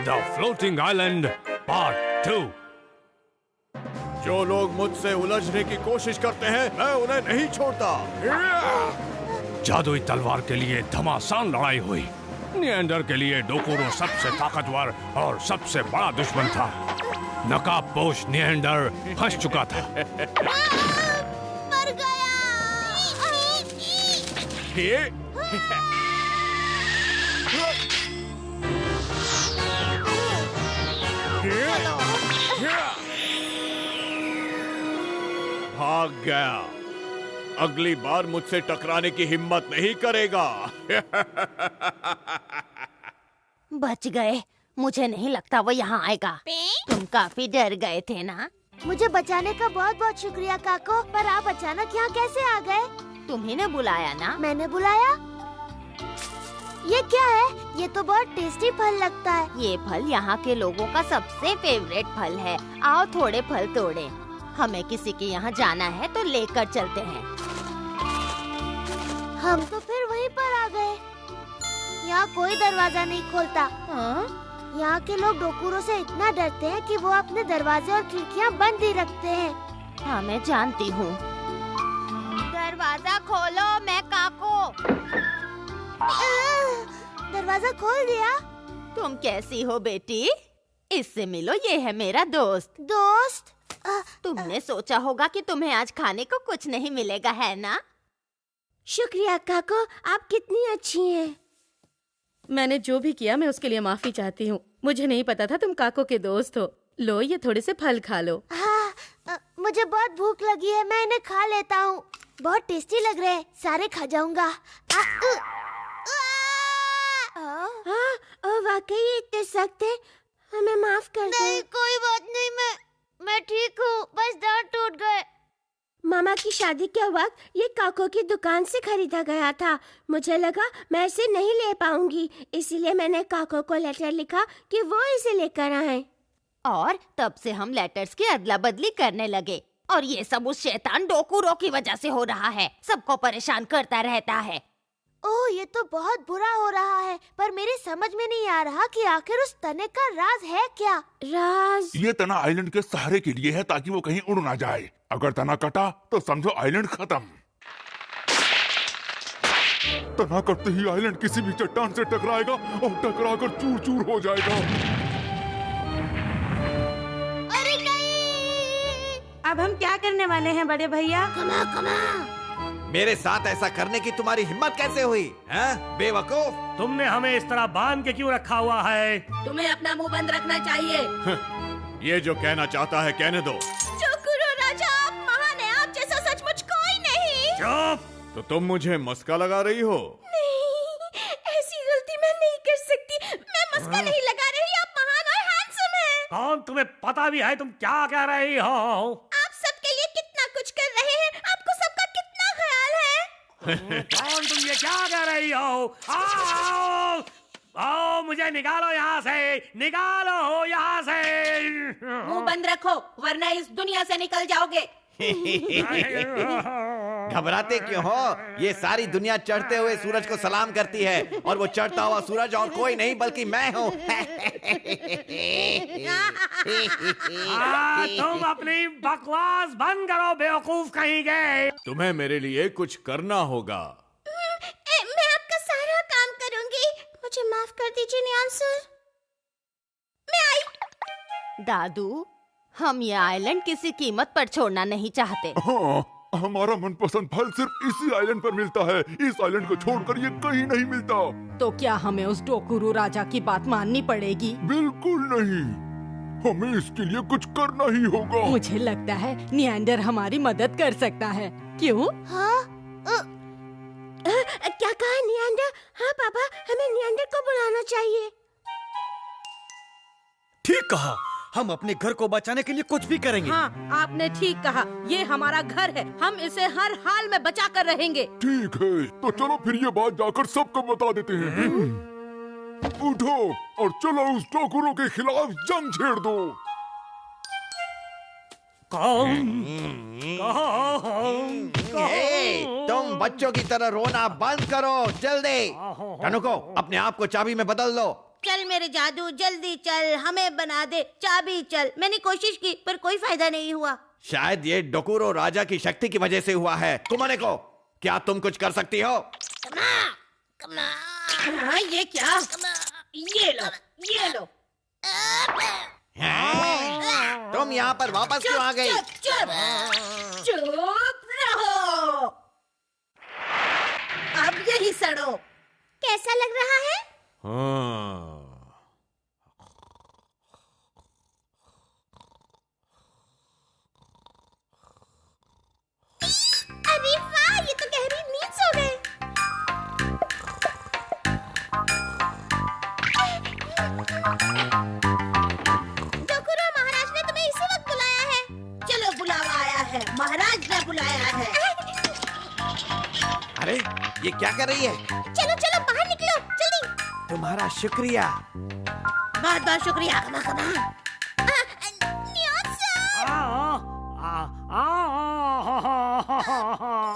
The floating island part 2। जो लोग मुझसे उलझने की कोशिश करते हैं मैं उन्हें नहीं छोड़ता। जादुई तलवार के लिए घमासान लड़ाई हुई। निएंडर के लिए डोकुरो सबसे ताकतवर और सबसे बड़ा दुश्मन था। नकाबपोश निएंडर फंस चुका था। मर गया। ये भाग गया। अगली बार मुझसे टकराने की हिम्मत नहीं करेगा। बच गए। मुझे नहीं लगता वो यहाँ आएगा। तुम काफी डर गए थे ना? मुझे बचाने का बहुत बहुत शुक्रिया काको, पर आप अचानक यहाँ कैसे आ गए? तुम्ही ने बुलाया ना? मैंने बुलाया? ये क्या है? ये तो बहुत टेस्टी फल लगता है। ये फल यहाँ के लोगों का सबसे फेवरेट फल है। आओ थोड़े फल तोड़े। हमें किसी के यहाँ जाना है तो लेकर चलते हैं। हम तो फिर वहीं पर आ गए। यहाँ कोई दरवाजा नहीं खोलता। हाँ? यहाँ के लोग डोकुरो से इतना डरते हैं कि वो अपने दरवाजे और खिड़कियाँ बंद ही रखते हैं। हाँ मैं जानती हूँ। दरवाजा खोलो, मैं काको। दरवाजा खोल दिया। तुम कैसी हो बेटी? इससे मिलो, ये है मेरा दोस्त। दोस्त? तुमने सोचा होगा कि तुम्हें आज खाने को कुछ नहीं मिलेगा, है ना? शुक्रिया काको, आप कितनी अच्छी हैं। मैंने जो भी किया मैं उसके लिए माफी चाहती हूँ। मुझे नहीं पता था तुम काको के दोस्त हो। लो ये थोड़े से फल खा लो। हाँ, मुझे बहुत भूख लगी है, मैं इन्हें खा लेता हूँ। बहुत टेस्टी लग रहे हैं, सारे खा जाऊंगा। वाकई ये इतने सख्त है, हमें माफ कर दो। नहीं कोई बात नहीं, मैं ठीक हूँ, बस दांत टूट गए। मामा की शादी के वक्त ये काको की दुकान से खरीदा गया था। मुझे लगा मैं इसे नहीं ले पाऊंगी, इसीलिए मैंने काको को लेटर लिखा कि वो इसे लेकर आए। और तब से हम लेटर्स की अदला बदली करने लगे। और ये सब उस शैतान डोकुरो की वजह से हो रहा है। सबको परेशान करता रहता है। ओह, ये तो बहुत बुरा हो रहा है, पर मेरी समझ में नहीं आ रहा कि आखिर उस तने का राज है क्या? राज? ये तना आइलैंड के सहारे के लिए है ताकि वो कहीं उड़ ना जाए। अगर तना कटा तो समझो आइलैंड खत्म। तना कटते ही आइलैंड किसी भी चट्टान से टकराएगा और टकराकर चूर चूर हो जाएगा। अरे नहीं! अब हम क्या करने वाले हैं बड़े भैया? कमा कमा! मेरे साथ ऐसा करने की तुम्हारी हिम्मत कैसे हुई? हैं? बेवकूफ! तुमने हमें इस तरह बांध के क्यों रखा हुआ है? तुम्हें अपना मुंह बंद रखना चाहिए। ये जो कहना चाहता है कहने दो। डोकुरो राजा, आप महान हैं, आप जैसा सचमुच कोई नहीं। चुप! तो तुम मुझे मस्का लगा रही हो? नहीं, ऐसी गलती मैं नहीं कर सकती। मैं मस्का नहीं लगा रही, आप महान और हैंडसम हैं। कौन तुम्हें पता भी है तुम क्या कह रही हो? आप सबके लिए कितना कुछ कर रहे हैं, आपको सबका कितना ख्याल है। कौन तुम ये क्या कह रही हो? आओ! आओ, मुझे निकालो यहाँ से, निकालो यहाँ से। मुंह बंद रखो वरना इस दुनिया से निकल जाओगे। घबराते क्यों हो? ये सारी दुनिया चढ़ते हुए सूरज को सलाम करती है और वो चढ़ता हुआ सूरज और कोई नहीं बल्कि मैं हूँ। तुम अपनी बकवास बंद करो, बेवकूफ कहीं गए। तुम्हें मेरे लिए कुछ करना होगा। मैं आपका सारा काम करूंगी, मुझे माफ कर दीजिए नियान सर। मैं आई। दादू, हम ये आइलैंड किसी कीमत पर छोड़ना नहीं चाहते। हाँ, हमारा मनपसंद फल सिर्फ इसी आइलैंड पर मिलता है। इस आइलैंड को छोड़कर ये कहीं नहीं मिलता। तो क्या हमें उस डोकुरो राजा की बात माननी पड़ेगी? बिल्कुल नहीं, हमें इसके लिए कुछ करना ही होगा। मुझे लगता है निएंडर हमारी मदद कर सकता है। क्यों? हाँ? क्या कहा निएंडर? हाँ पापा, हमें निएंडर को बुलाना चाहिए। ठीक कहा, हम अपने घर को बचाने के लिए कुछ भी करेंगे। हाँ, आपने ठीक कहा। ये हमारा घर है, हम इसे हर हाल में बचा कर रहेंगे। ठीक है, तो चलो फिर ये बात जाकर सबको बता देते हैं। उठो और चलो उस डोकुरो के खिलाफ जंग छेड़ दो। तुम बच्चों की तरह रोना बंद करो, जल्दी। तनुको, अपने आप को चाबी में बदल लो। चल मेरे जादू, जल्दी चल, हमें बना दे, चाबी चल। मैंने कोशिश की पर कोई फायदा नहीं हुआ। शायद ये डोकुरो राजा की शक्ति की वजह से हुआ है। कुमाने को, क्या तुम कुछ कर सकती हो? हाँ, ये क्या? ये लो, ये लो। हैं? तुम यहाँ पर वापस क्यों आ गई? चुप रहो। अब यही सड़ो। कैसा लग रहा है? अरे वाह, ये तो गहरी नींद सो गए। डोकुरो, महाराज ने तुम्हें इसी वक्त बुलाया है। चलो, बुलावा आया है, महाराज ने बुलाया है। अरे ये क्या कर रही है? चलो चलो बाहर निकलो जल्दी। तुम्हारा शुक्रिया। बहुत बहुत शुक्रिया।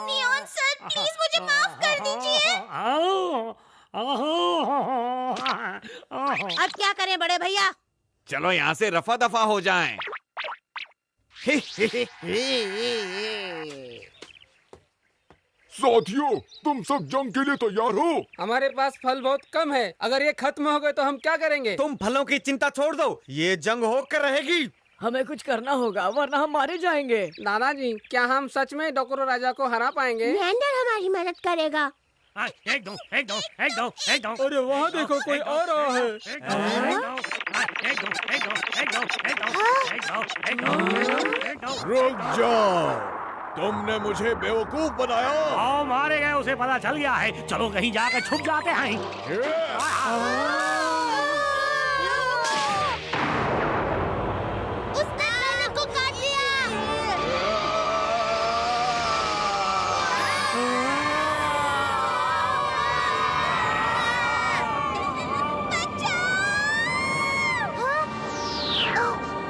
नियॉन सर, प्लीज मुझे माफ कर दीजिए। अब क्या करें बड़े भैया? चलो यहाँ से रफा दफा हो जाएं। साथियों, तुम सब जंग के लिए तैयार हो? हमारे पास फल बहुत कम है। अगर ये खत्म हो गए तो हम क्या करेंगे? तुम फलों की चिंता छोड़ दो, ये जंग होकर रहेगी। हमें कुछ करना होगा वरना हम मारे जाएंगे। दादाजी, क्या हम सच में डोकुरो राजा को हरा पाएंगे? नियंडर हमारी मदद करेगा। अरे वहाँ देखो, कोई आ रहा है। रुक जाओ, तुमने मुझे बेवकूफ बनाया। आओ, मारे गए उसे पता चल गया है। चलो कहीं जाकर छुप जाते हैं। उसने मैंने को काट लिया।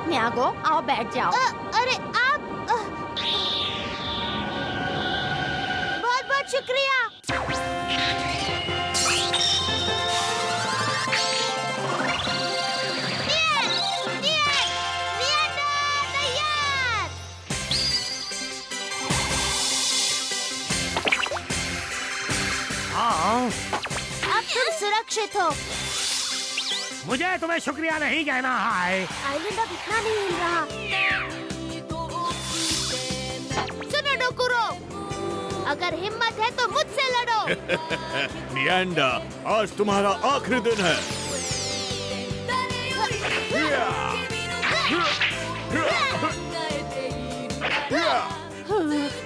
न्यागो, आओ बैठ जाओ। अरे आप बहुत बहुत शुक्रिया। अब तुम सुरक्षित हो। मुझे तुम्हें शुक्रिया नहीं कहना है। आइलैंड अब इतना नहीं हिल रहा। सुनो डोकुरो, अगर हिम्मत है तो मुझसे लड़ो। नियंडर, आज तुम्हारा आखिरी दिन है।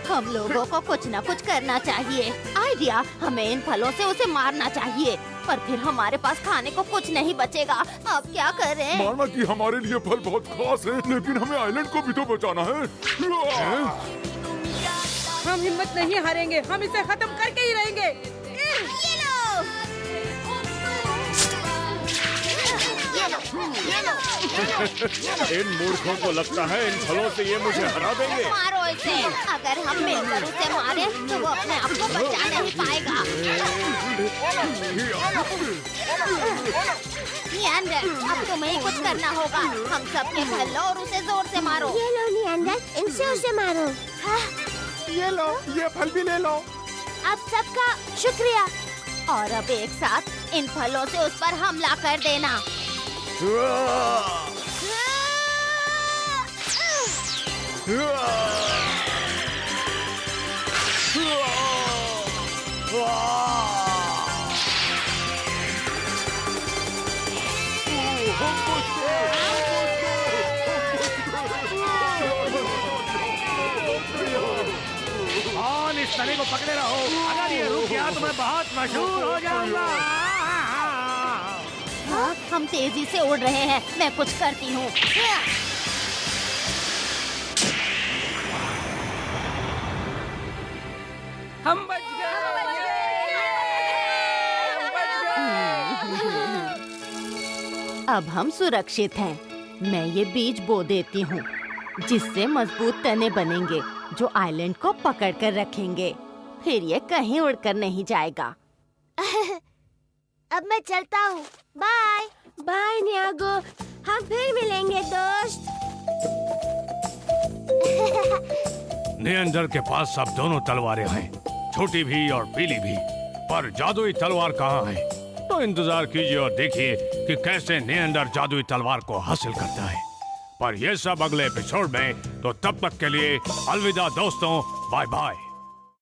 हम लोगों को कुछ न कुछ करना चाहिए। आइडिया, हमें इन फलों से उसे मारना चाहिए, पर फिर हमारे पास खाने को कुछ नहीं बचेगा। अब क्या करें? माना कि हमारे लिए फल बहुत खास है, लेकिन हमें आइलैंड को भी तो बचाना है। हम हिम्मत नहीं हारेंगे, हम इसे खत्म करके ही रहेंगे। ये लो। इन मूर्खों को लगता है इन फलों से ये मुझे हरा देंगे। मारो इसे। अगर हम मिलकर उसे मारे तो वो अपने आप को बचा नहीं पाएगा। नियंडर, अब तुम्हें ही कुछ करना होगा। हम सबके फल लो और उसे जोर से मारो। ये लो नियंडर, इनसे उसे मारो। ये लो, ये फल भी ले लो। आप सबका शुक्रिया। और अब एक साथ इन फलों से उस पर हमला कर देना। और इस तने को पकड़े रहो। अगर ये रुक गया तो मैं बहुत मशहूर हो जाऊंगा। हाँ, हम तेजी से उड़ रहे हैं। मैं कुछ करती हूँ। हम बच गए। अब हम सुरक्षित हैं। मैं ये बीज बो देती हूँ, जिससे मजबूत तने बनेंगे जो आइलैंड को पकड़ कर रखेंगे। फिर ये कहीं उड़कर नहीं जाएगा। अब मैं चलता हूँ। बाय। बाय न्यागो, हम फिर मिलेंगे दोस्त। निएंडर के पास अब दोनों तलवारें हैं, छोटी भी और पीली भी, पर जादुई तलवार कहाँ है? तो इंतजार कीजिए और देखिए कि कैसे निएंडर जादुई तलवार को हासिल करता है। पर ये सब अगले एपिसोड में, तो तब तक के लिए अलविदा दोस्तों, बाय बाय।